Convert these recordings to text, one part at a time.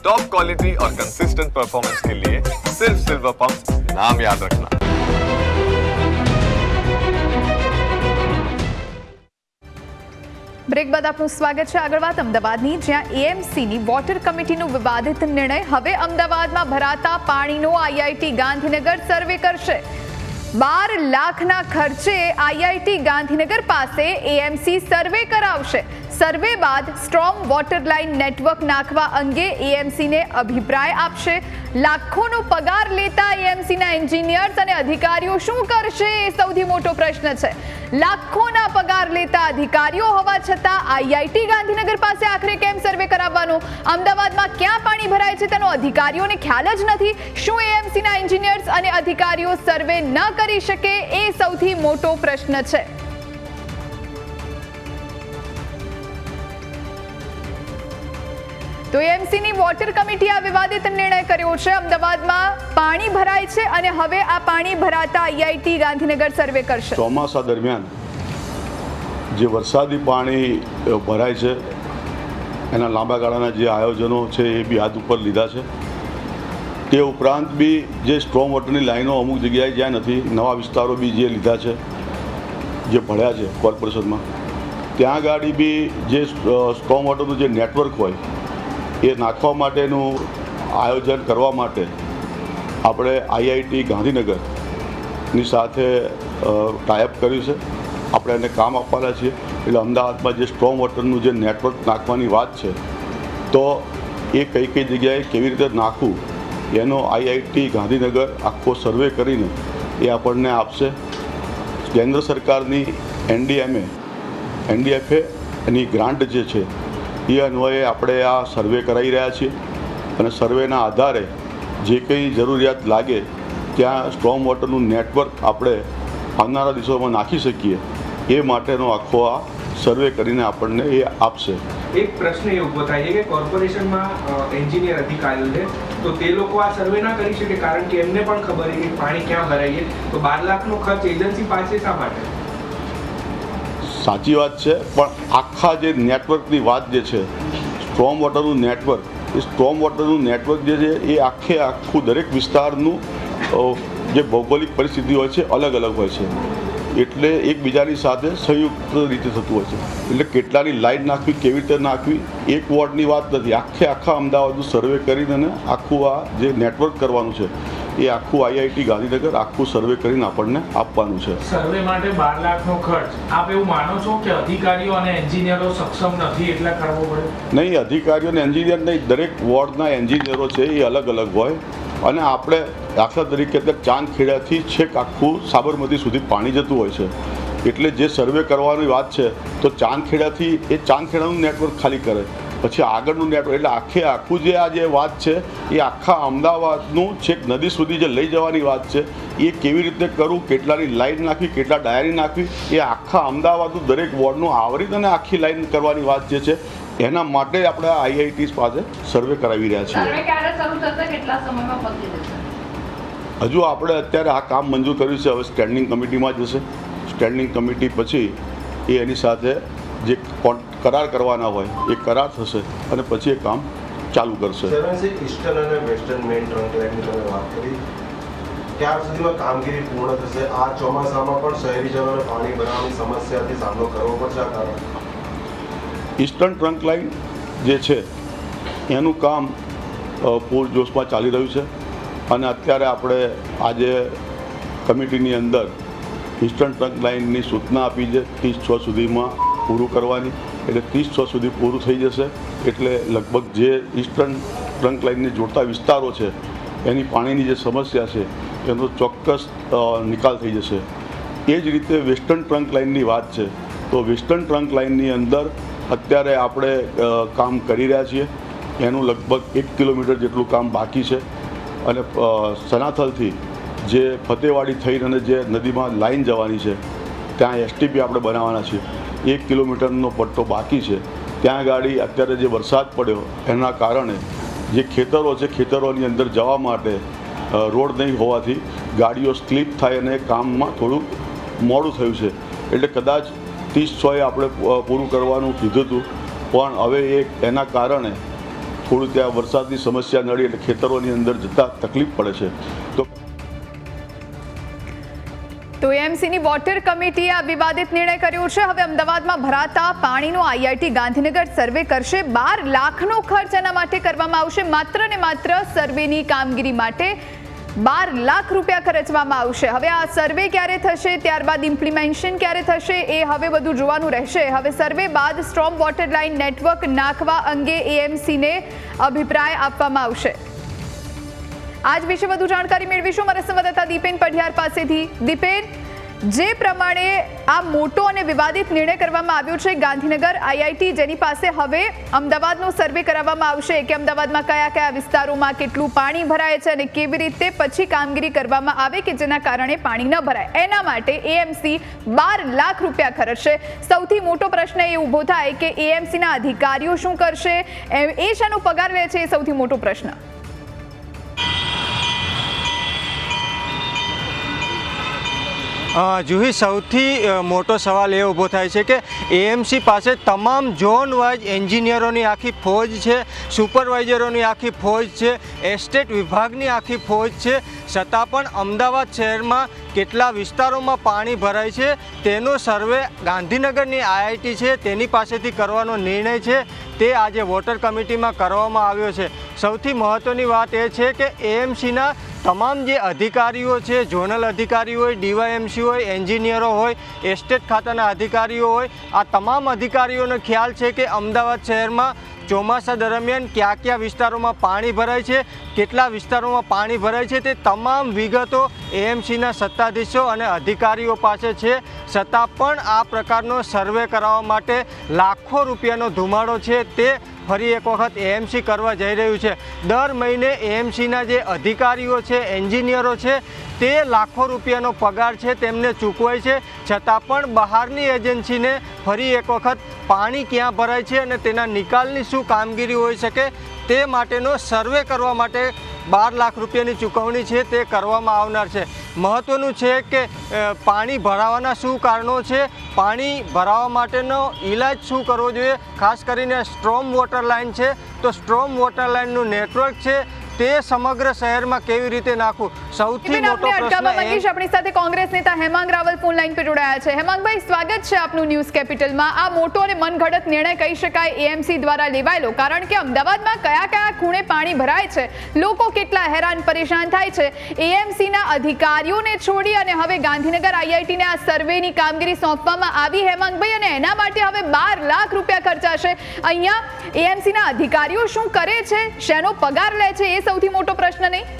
Top quality और consistent performance के लिए सिर्फ सिल्वर पंप नाम याद रखना। બ્રેક બાદ આપનું સ્વાગત છે। આગળ વાત અમદાવાદની, જ્યાં એએમસીની વોટર કમિટીનો વિવાદિત નિર્ણય। હવે અમદાવાદમાં ભરાતા પાણીનો આઈઆઈટી ગાંધીનગર સર્વે કરશે। 12 લાખના ખર્ચે આઈઆઈટી ગાંધીનગર પાસે એએમસી સર્વે કરાવશે। સર્વે બાદ સ્ટ્રોમ વોટર લાઇન નેટવર્ક નાખવા અંગે એએમસીને અભિપ્રાય આપશે। લાખોનો પગાર લેતા એએમસીના એન્જિનિયર્સ અને અધિકારીઓ શું કરશે એ સૌથી મોટો પ્રશ્ન છે। લાખોના પગાર લેતા અધિકારીઓ હોવા છતાં આઈઆઈટી ગાંધીનગર પાસે આખરે કેમ સર્વે કરાવવાનો? અમદાવાદમાં ક્યાં પાણી ભરાય છે તેનો અધિકારીઓને ખ્યાલ જ નથી? શું એએમસીના એન્જિનિયર્સ અને અધિકારીઓ સર્વે ન કરી શકે એ સૌથી મોટો પ્રશ્ન છે। તો એએમસીની વોટર કમિટી આ વિવાદિત નિર્ણય કર્યો છે। અમદાવાદમાં પાણી ભરાય છે અને હવે આ પાણી ભરાતા આઈઆઈટી ગાંધીનગર સર્વે કરશે। ચોમાસા દરમિયાન જે વરસાદી પાણી ભરાય છે એના લાંબા ગાળાના જે આયોજનો છે એ બી હાથ ઉપર લીધા છે। તે ઉપરાંત બી જે સ્ટ્રોમ વોટરની લાઈનો અમુક જગ્યાએ જ્યાં નથી, નવા વિસ્તારો બી જે લીધા છે, જે ભળ્યા છે કોર્પોરેશનમાં, ત્યાં ગાડી બી જે સ્ટ્રોમ વોટરનું જે નેટવર્ક હોય એ નાખવા માટેનું આયોજન કરવા માટે આપણે આઈઆઈટી ગાંધીનગરની સાથે ટાઈઅપ કર્યું છે। આપણે એને કામ આપવાના છીએ। એટલે અમદાવાદમાં જે સ્ટ્રોમ વોટરનું જે નેટવર્ક નાખવાની વાત છે, તો એ કઈ કઈ જગ્યાએ કેવી રીતે નાખવું એનો આઈઆઈટી ગાંધીનગર આખો સર્વે કરીને એ આપણને આપશે। કેન્દ્ર સરકારની એનડીએફએ એની ગ્રાન્ટ જે છે એ અન્વયે આપણે આ સર્વે કરાવી રહ્યા છીએ અને સર્વેના આધારે જે કંઈ જરૂરિયાત લાગે ત્યાં સ્ટ્રોમ વોટરનું નેટવર્ક આપણે આવનારા દિવસોમાં નાખી શકીએ એ માટેનો આખો આ સર્વે કરીને આપણને એ આપશે। એક પ્રશ્ન એ ઊભો થાય છે કે કોર્પોરેશનમાં એન્જિનિયર અધિકારીઓ છે, તો તે લોકો આ સર્વે ના કરી શકે કારણ કે એમને પણ ખબર છે કે પાણી ક્યાં ભરાય છે, તો 12 લાખનો ખર્ચ એજન્સી પાસે શા માટે? સાચી વાત છે, પણ આખા જે નેટવર્કની વાત જે છે, સ્ટ્રોમ વોટરનું નેટવર્ક, એ સ્ટ્રોમ વોટરનું નેટવર્ક જે છે એ આખું દરેક વિસ્તારનું જે ભૌગોલિક પરિસ્થિતિ હોય છે અલગ અલગ હોય છે, એટલે એકબીજાની સાથે સંયુક્ત રીતે થતું હોય છે। એટલે કેટલાની લાઈન નાખવી, કેવી રીતે નાખવી, એક વોર્ડની વાત નથી, આખા અમદાવાદનું સર્વે કરીને આખું આ જે નેટવર્ક કરવાનું છે એ આખું આઈઆઈટી ગાંધીનગર આખું સર્વે કરીને આપણને આપવાનું છે। સર્વે માટે 12 લાખનો ખર્ચ, આપ એવું માનો છો કે અધિકારીઓ અને એન્જિનિયરો સક્ષમ નથી એટલે કરવો પડે? નહીં, અધિકારીઓ અને એન્જિનિયર નહીં, દરેક વોર્ડના એન્જિનિયરો છે એ અલગ અલગ હોય અને આપણે દાખલા તરીકે ચાંદખેડાથી છેક આખું સાબરમતી સુધી પાણી જતું હોય છે, એટલે જે સર્વે કરવાની વાત છે તો ચાંદખેડાથી એ ચાંદખેડાનું નેટવર્ક ખાલી કરે, પછી આગળનું નેટવર્ક, એટલે આખું જે આ જે વાત છે એ આખા અમદાવાદનું છેક નદી સુધી જે લઈ જવાની વાત છે એ કેવી રીતે કરવું, કેટલાની લાઈન નાખવી, કેટલા ડાયરી નાખવી, એ આખા અમદાવાદનું દરેક વોર્ડનું આવરી અને આખી લાઈન કરવાની વાત જે છે એના માટે આપણે આઈઆઈટી પાસે સર્વે કરાવી રહ્યા છીએ। હજુ આપણે અત્યારે આ કામ મંજૂર કર્યું છે, હવે સ્ટેન્ડિંગ કમિટીમાં જશે। સ્ટેન્ડિંગ કમિટી પછી એ એની સાથે જે કરાર કરવાના હોય એ કરાર થશે અને પછી એ કામ ચાલુ કરશે। ઈસ્ટર્ન અને વેસ્ટર્ન મેઇન ટ્રંક લાઇનની તમે વાત કરી, ક્યાં સુધીમાં કામગીરી પૂર્ણ થશે? આ ચોમાસામાં પણ શહેરીજનોને પાણી ભરાવાની સમસ્યાથી સામનો કરવો પડશે આ કારણ? ઈસ્ટર્ન ટ્રંક લાઇન જે છે એનું કામ પૂરજોશમાં ચાલી રહ્યું છે અને અત્યારે આપણે આજે કમિટીની અંદર ઈસ્ટર્ન ટ્રંક લાઇનની સૂચના આપી છે 30/6 સુધીમાં પૂરું કરવાની, એટલે 30/6 સુધી પૂરું થઈ જશે, એટલે લગભગ જે ઈસ્ટર્ન ટ્રંક લાઇનને જોડતા વિસ્તારો છે એની પાણીની જે સમસ્યા છે એનો ચોક્કસ નિકાલ થઈ જશે। એ જ રીતે વેસ્ટર્ન ટ્રંક લાઇનની વાત છે, તો વેસ્ટર્ન ટ્રંક લાઇનની અંદર અત્યારે આપણે કામ કરી રહ્યા છીએ, એનું લગભગ 1 કિલોમીટર જેટલું કામ બાકી છે અને સનાથલથી જે ફતેવાડી થઈને અને જે નદીમાં લાઈન જવાની છે ત્યાં એસટીપી આપણે બનાવવાના છીએ, 1 કિલોમીટરનો પટ્ટો બાકી છે। ત્યાં ગાડી અત્યારે જે વરસાદ પડ્યો એના કારણે જે ખેતરો છે ખેતરોની અંદર જવા માટે રોડ નહીં હોવાથી ગાડીઓ સ્લીપ થાય અને કામમાં થોડું મોડું થયું છે, એટલે કદાચ 30/6 આપણે પૂરું કરવાનું કીધું હતું, પણ હવે એના કારણે થોડું ત્યાં વરસાદની સમસ્યા નડી એટલે ખેતરોની અંદર જતાં તકલીફ પડે છે. તો એએમસીની વોટર કમિટીએ આ વિવાદિત નિર્ણય કર્યો છે. હવે અમદાવાદમાં ભરાતા પાણીનો આઈઆઈટી ગાંધીનગર સર્વે કરશે. 12 લાખનો ખર્ચ એના માટે કરવામાં આવશે. માત્ર ને માત્ર સર્વેની કામગીરી માટે 12 લાખ રૂપિયા ખર્ચવામાં આવશે. હવે આ સર્વે ક્યારે થશે, ત્યારબાદ ઇમ્પ્લિમેન્ટેશન ક્યારે થશે, એ હવે બધું જોવાનું રહેશે. હવે સર્વે બાદ સ્ટ્રોમ વોટર લાઇન નેટવર્ક નાખવા અંગે એએમસીને અભિપ્રાય આપવામાં આવશે. આજ વિશે વધુ જાણકારી મેળવીશું મારા સંવાદદાતા દીપેન પઢિયાર પાસેથી. દીપેન, જે પ્રમાણે આ મોટો અને વિવાદિત નિર્ણય કરવામાં આવ્યો છે ગાંધીનગર આઈઆઈટી, જેની પાસે હવે અમદાવાદનો સર્વે કરાવવામાં આવશે કે અમદાવાદમાં કયા કયા વિસ્તારોમાં કેટલું પાણી ભરાય છે અને કેવી રીતે પછી કામગીરી કરવામાં આવે કે જેના કારણે પાણી ન ભરાય, એના માટે એએમસી 12 લાખ રૂપિયા ખર્ચશે. સૌથી મોટો પ્રશ્ન એ ઊભો થાય કે એએમસીના અધિકારીઓ શું કરશે, એ શાનો પગાર લે છે, એ સૌથી મોટો પ્રશ્ન. જુહી, સૌથી મોટો સવાલ એ ઊભો થાય છે કે એએમસી પાસે તમામ ઝોન વાઇઝ એન્જિનિયરોની આખી ફોજ છે, સુપરવાઇઝરોની આખી ફોજ છે, એસ્ટેટ વિભાગની આખી ફોજ છે, છતાં પણ અમદાવાદ શહેરમાં કેટલા વિસ્તારોમાં પાણી ભરાય છે તેનો સર્વે ગાંધીનગરની આઈઆઈટી છે તેની પાસેથી કરવાનો નિર્ણય છે તે આજે વોટર કમિટીમાં કરવામાં આવ્યો છે. સૌથી મહત્ત્વની વાત એ છે કે એએમસીના તમામ જે અધિકારીઓ છે, ઝોનલ અધિકારીઓ હોય, ડીવાયએમસી હોય, એન્જિનિયરો હોય, એસ્ટેટ ખાતાના અધિકારીઓ હોય, આ તમામ અધિકારીઓનો ખ્યાલ છે કે અમદાવાદ શહેરમાં ચોમાસા દરમિયાન કયા કયા વિસ્તારોમાં પાણી ભરાય છે, કેટલા વિસ્તારોમાં પાણી ભરાય છે, તે તમામ વિગતો એએમસીના સત્તાધીશો અને અધિકારીઓ પાસે છે. છતાં પણ આ પ્રકારનો સર્વે કરાવવા માટે લાખો રૂપિયાનો ધુમાડો છે તે ફરી એક વખત એએમસી કરવા જઈ રહ્યું છે. દર મહિને એએમસીના જે અધિકારીઓ છે, એન્જિનિયરો છે, તે લાખો રૂપિયાનો પગાર છે તેમને ચૂકવાય છે. છતાં પણ બહારની એજન્સીને ફરી એક વખત પાણી ક્યાં ભરાય છે અને તેના નિકાલની શું કામગીરી હોઈ શકે તે માટેનો સર્વે કરવા માટે 12 લાખ રૂપિયાની ચૂકવણી છે તે કરવામાં આવનાર છે. મહત્ત્વનું છે કે પાણી ભરાવાના શું કારણો છે, પાણી ભરાવા માટેનો ઈલાજ શું કરવો જોઈએ, ખાસ કરીને સ્ટ્રોમ વોટર લાઇન છે તો સ્ટ્રોમ વોટર લાઇનનું નેટવર્ક છે તે સમગ્ર શહેરમાં કેવી રીતે નાખવું, સૌથી મોટો પ્રશ્ન. આપણી સાથે કોંગ્રેસ નેતા હેમાંગ રાવલ ફોન લાઈન પર જોડાયા છે. હેમાંગભાઈ, સ્વાગત છે આપનું ન્યૂઝ કેપિટલમાં. આ મોટો અને મનઘડત નિર્ણય કહી શકાય એએમસી દ્વારા લેવાયેલો, કારણ કે અમદાવાદમાં કયા કયા ખૂણે પાણી ભરાય છે, લોકો કેટલા હેરાન પરેશાન થાય છે, એએમસીના અધિકારીઓને છોડી અને હવે ગાંધીનગર આઈઆઈટીને આ સર્વેની કામગીરી સોંપવામાં આવી હેમાંગભાઈ, અને એના માટે હવે 12 લાખ રૂપિયા ખર્ચાશે. અહીંયા એએમસીના અધિકારીઓ શું કરે છે, શેનો પગાર લે છે, એ સૌથી મોટો પ્રશ્ન નહીં?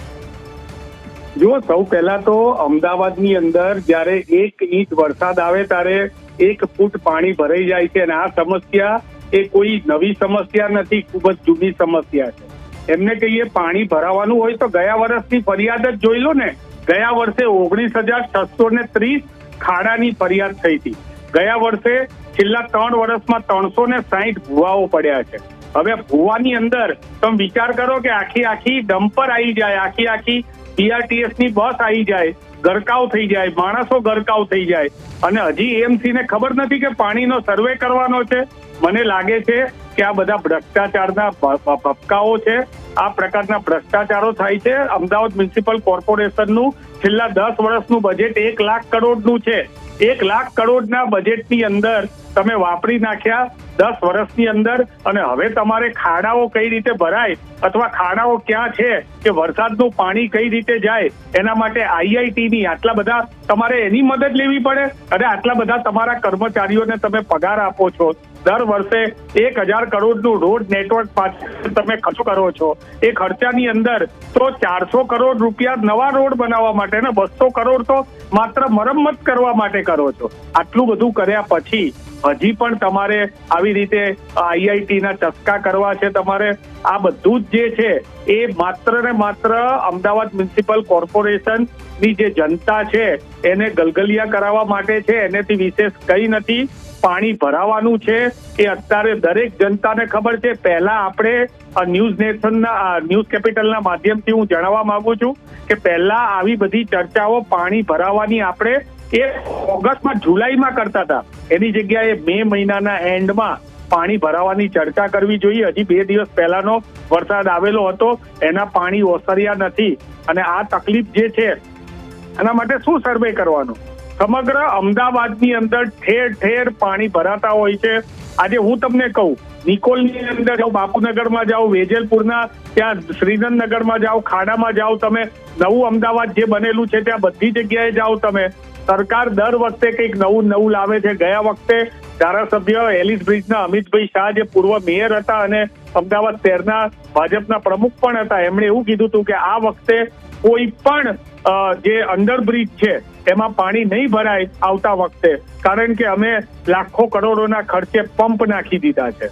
જો સૌ પહેલા તો અમદાવાદની અંદર જ્યારે 1 ઇંચ વરસાદ આવે ત્યારે 1 ફૂટ પાણી ભરાઈ જાય છે, અને આ સમસ્યા એ કોઈ નવી સમસ્યા નથી, ખૂબ જ જૂની સમસ્યા છે. એમને કહીએ પાણી ભરાવાનું હોય તો ગયા વર્ષની ફરિયાદ જ જોઈ લો ને. ગયા વર્ષે 19,630 ખાડાની ફરિયાદ થઈ હતી. ગયા વર્ષે છેલ્લા 3 વર્ષમાં 360 ભૂવાઓ પડ્યા છે. હવે ભૂવાની અંદર તમે વિચાર કરો કે આખી ડમ્પર આવી જાય, આખી બીઆરટીએસ ની બસ આવી જાય, ગરકાવ થઈ જાય, માણસો ગરકાવ થઈ જાય, અને હજી એએમસી ને ખબર નથી કે પાણીનો સર્વે કરવાનો છે. મને લાગે છે કે આ બધા ભ્રષ્ટાચારના ભપકાઓ છે. આ પ્રકારના ભ્રષ્ટાચારો થાય છે. અમદાવાદ મ્યુનિસિપલ કોર્પોરેશનનું છેલ્લા 10 વર્ષનું બજેટ 1 લાખ કરોડનું છે. 1 લાખ કરોડના બજેટની અંદર તમે વાપરી નાખ્યા 10 વર્ષની અંદર, અને હવે તમારે ખાડાઓ કઈ રીતે ભરાય અથવા ખાડાઓ ક્યાં છે કે વરસાદનું પાણી કઈ રીતે જાય, એના માટે આઈઆઈટીની આટલા બધા તમારે એની મદદ લેવી પડે, અને આટલા બધા તમારા કર્મચારીઓને તમે પગાર આપો છો. દર વર્ષે 1,000 કરોડનું રોડ નેટવર્ક પાછળ તમે ખર્ચ કરો છો. એ ખર્ચાની અંદર તો 400 કરોડ રૂપિયા નવા રોડ બનાવવા માટે ને 200 કરોડ તો માત્ર મરમ્મત કરવા માટે કરો છો. આટલું બધું કર્યા પછી હજી પણ તમારે આવી રીતે આઈઆઈટીના ચસ્કા કરવા છે. તમારે આ બધું જ જે છે એ માત્ર ને માત્ર અમદાવાદ મ્યુનિસિપલ કોર્પોરેશનની જે જનતા છે એને ગલગલિયા કરાવવા માટે છે. એનેથી વિશેષ કંઈ નથી. પાણી ભરાવાનું છે એ અત્યારે દરેક જનતાને ખબર છે. પહેલા આપણે ન્યૂઝ કેપિટલના માધ્યમથી હું જણાવવા માંગુ છું કે પહેલા આવી બધી ચર્ચાઓ પાણી ભરાવાની આપણે એ ઓગસ્ટમાં, જુલાઈમાં કરતા હતા. એની જગ્યાએ મે મહિનાના એન્ડમાં પાણી ભરાવાની ચર્ચા કરવી જોઈએ. હજી 2 દિવસ પહેલાનો વરસાદ આવેલો હતો, એના પાણી ઓસર્યા નથી. અને આ તકલીફ જે છે એના માટે શું સર્વે કરવાનું? સમગ્ર અમદાવાદની અંદર ઠેર ઠેર પાણી ભરાતા હોય છે. આજે હું તમને કહું, નિકોલની અંદર જાઓ, બાપુનગરમાં જાઓ, વેજલપુરના ત્યાં શ્રીનગરમાં જાઓ, ખાડામાં જાઓ, તમે નવું અમદાવાદ જે બનેલું છે ત્યાં બધી જગ્યાએ જાઓ તમે. સરકાર દર વખતે કંઈક નવું લાવે છે. ગયા વખતે ધારાસભ્ય એલિસ બ્રિજના અમિતભાઈ શાહ જે પૂર્વ મેયર હતા અને અમદાવાદ શહેરના ભાજપના પ્રમુખ પણ હતા, એમણે એવું કીધું હતું કે આ વખતે કોઈ પણ જે અંડરબ્રિજ છે એમાં પાણી નહીં ભરાય આવતા વખતે, કારણ કે અમે લાખો કરોડોના ખર્ચે પંપ નાખી દીધા છે.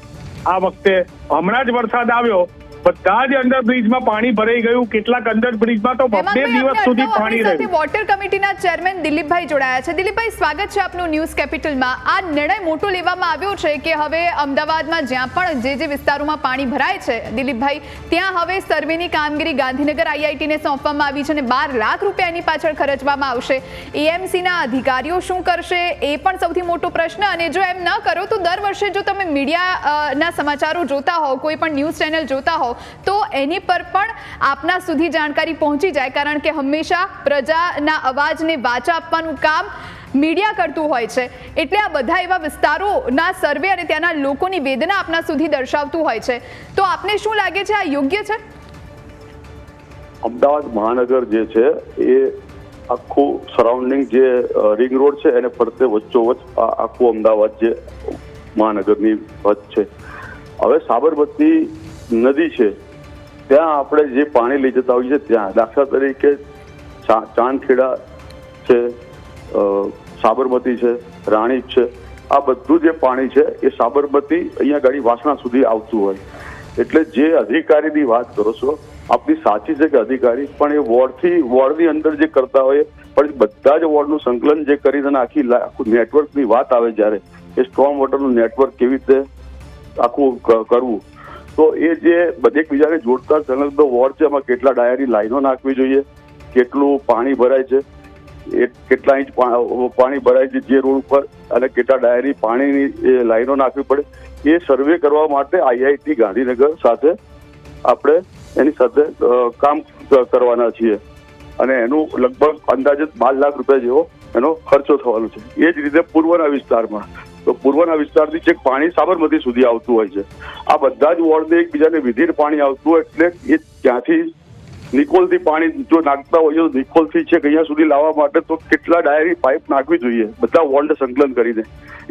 આ વખતે હમણાં જ વરસાદ આવ્યો, બધા જ અંડરબ્રિજમાં પાણી ભરાઈ ગયું. કેટલાક અંડરબ્રિજમાં તો 2 દિવસ સુધી પાણી રહ્યું. વોટર કમિટીના ચેરમેન દિલીપભાઈ જોડાયા છે. દિલીપભાઈ, સ્વાગત છે આપનું ન્યૂઝ કેપિટલમાં. આ નિર્ણય મોટો લેવામાં આવ્યો છે કે હવે અમદાવાદમાં જ્યાં પણ જે વિસ્તારોમાં પાણી ભરાય છે, દિલીપભાઈ, ત્યાં હવે સર્વેની કામગીરી ગાંધીનગર આઈઆઈટીને સોંપવામાં આવી છે અને 12 લાખ રૂપિયા એની પાછળ ખર્ચવામાં આવશે. એએમસીના અધિકારીઓ શું કરશે એ પણ સૌથી મોટો પ્રશ્ન. અને જો એમ ન કરો તો દર વર્ષે જો તમે મીડિયાના સમાચારો જોતા હો, કોઈ પણ ન્યૂઝ ચેનલ જોતા હો, તો એની પર પણ આપના સુધી જાણકારી પહોંચી જાય, કારણ કે હંમેશા પ્રજાના અવાજને વાચા આપવાનું કામ મીડિયા કરતું હોય છે. એટલે આ બધા એવા વિસ્તારોના સર્વે અને ત્યાંના લોકોની વેદના આપના સુધી દર્શાવતું હોય છે. તો આપને શું લાગે છે, આ યોગ્ય છે? અમદાવાદ મહાનગર જે છે એ આખું સરાઉન્ડિંગ જે રિંગ રોડ છે એને ફરતે વચ્ચોવચ્ચ આખું અમદાવાદ જે મહાનગરની વચ્ચ છે. હવે સાબરમતી નદી છે ત્યાં આપણે જે પાણી લઈ જતા હોઈએ છીએ, ત્યાં દાખલા તરીકે ચાંદખેડા છે, સાબરમતી છે, રાણીપ છે, આ બધું જે પાણી છે એ સાબરમતી અહીંયા ગાડી વાસણા સુધી આવતું હોય. એટલે જે અધિકારીની વાત કરો છો, આપની સાચી છે કે અધિકારી પણ એ વોર્ડની અંદર જે કરતા હોય, પણ બધા જ વોર્ડનું સંકલન જે કરીને આખું નેટવર્કની વાત આવે, જ્યારે એ સ્ટ્રોંગ વોટરનું નેટવર્ક કેવી રીતે આખું કરવું, તો એ જે એકબીજાને જોડતા સંલગ્ન વોર્ડ છે એમાં કેટલા ડાયરી લાઈનો નાખવી જોઈએ, કેટલું પાણી ભરાય છે, કેટલા ઇંચ પાણી ભરાય છે જે રોડ ઉપર, અને કેટલા ડાયરી પાણીની લાઈનો નાખવી પડે, એ સર્વે કરવા માટે આઈઆઈટી ગાંધીનગર સાથે આપણે એની સાથે કામ કરવાના છીએ. અને એનું લગભગ અંદાજિત 12 લાખ રૂપિયા જેવો એનો ખર્ચો થવાનો છે. એ જ રીતે પૂર્વના વિસ્તારમાં, તો પૂર્વના વિસ્તારથી જે પાણી સાબરમતી સુધી આવતું હોય છે, આ બધા જ વોર્ડને એકબીજાને વિધીર પાણી આવતું હોય, એટલે એ ત્યાંથી નિકોલથી પાણી જો નાખતા હોય તો નિકોલથી છે અહીંયા સુધી લાવવા માટે તો કેટલા ડાયરી પાઇપ નાખવી જોઈએ બધા વોર્ડને સંકલન કરીને.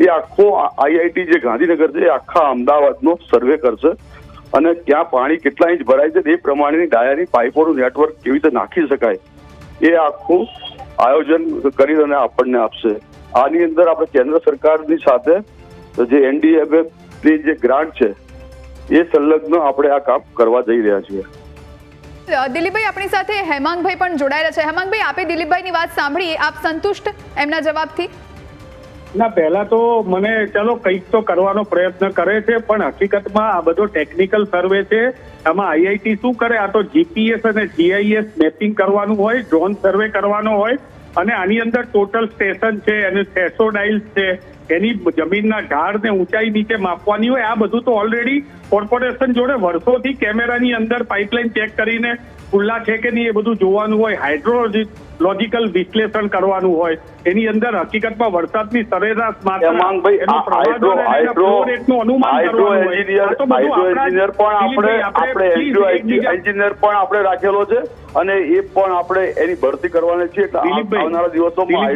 એ આખો આઈઆઈટી જે ગાંધીનગર છે એ આખા અમદાવાદનો સર્વે કરશે અને ત્યાં પાણી કેટલા ઇંચ ભરાય છે એ પ્રમાણેની ડાયરી પાઇપોનું નેટવર્ક કેવી રીતે નાખી શકાય એ આખું આયોજન કરી અને આપણને આપશે. આની અંદર આપણે કેન્દ્ર સરકારની સાથે જે એનડીએમએ જે ગ્રાન્ટ છે એ સંલગ્ન આપણે આ કામ કરવા જઈ રહ્યા છીએ. દિલીપભાઈ, આપણી સાથે હેમાંગભાઈ પણ જોડાયેલા છે. હેમાંગભાઈ, આપે દિલીપભાઈની વાત સાંભળી, આપ સંતુષ્ટ એમના જવાબથી? ના, પહેલા તો મને ચલો કંઈક તો કરવાનો પ્રયત્ન કરે છે, પણ હકીકતમાં આ બધો ટેકનિકલ સર્વે છે. આમાં આઈઆઈટી શું કરે, આ તો જીપીએસ અને જીઆઈએસ મેપિંગ કરવાનું હોય, ડ્રોન સર્વે કરવાનો હોય, અને આની અંદર ટોટલ સ્ટેશન છે, એની થ્રેશોડાઇલ્સ છે, એની જમીનના ઢાળ ને ઊંચાઈ નીચે માપવાની હોય. આ બધું તો ઓલરેડી કોર્પોરેશન જોડે વર્ષોથી કેમેરાની અંદર પાઇપલાઇન ચેક કરીને ખુલ્લા છે કે નહીં એ બધું જોવાનું હોય, હાઇડ્રોલોજિકલ વિશ્લેષણ કરવાનું હોય. એની અંદર હકીકતમાં વરસાદની સરેરાશ માત્રા, એનું પ્રવાહ અને ફ્લો રેટનું અનુમાન કરવાનું હોય. એન્જિનિયર પણ આપણે રાખેલો છે અને એ પણ આપણે એની ભરતી કરવાની છે. આવનારા દિવસોમાં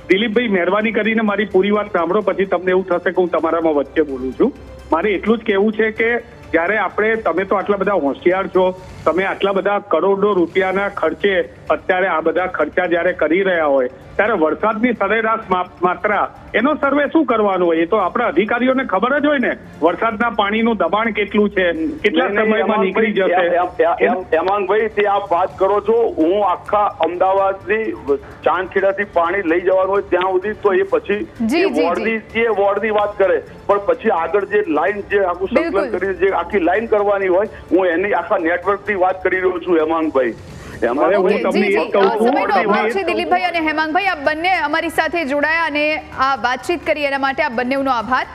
દિલીપભાઈ, મહેરબાની કરીને મારી પૂરી વાત સાંભળો, પછી તમને એવું થશે કે હું તમારામાં વચ્ચે બોલું છું. મારે એટલું જ કહેવું છે કે જ્યારે તમે તો આટલા બધા હોશિયાર છો, તમે આટલા બધા કરોડો રૂપિયાના ખર્ચે અત્યારે આ બધા ખર્ચા જ્યારે કરી રહ્યા હોય, ત્યારે વરસાદની સરેરાશ માત્રા એનો સર્વે શું કરવાનું હોય? એ તો આપણા અધિકારીઓને ખબર જ હોય ને, વરસાદના પાણીનું દબાણ કેટલું છે, કેટલા સમયમાં નીકળી જશે. હેમાંગભાઈ, તે આપ વાત કરો છો, હું આખા અમદાવાદની ચાંદખેડાથી પાણી લઈ જવાનું હોય ત્યાં સુધી તો એ પછી વોર્ડની વાત કરે, પણ પછી આગળ જે લાઈન જે આખું સંકલન કરીને જે આખી લાઈન કરવાની હોય, હું એની આખા નેટવર્કની વાત કરી રહ્યો છું હેમાંગભાઈ. હવે હું જી, તમને જી, એ જ કહું છું સમયનો અને હું અભાવ એ જ છે કહું દિલીપભાઈ અને હેમાંગભાઈ, આ બંને અમારી સાથે જોડાયા અને આ વાતચીત કરી એના માટે આ બંનેનો આભાર.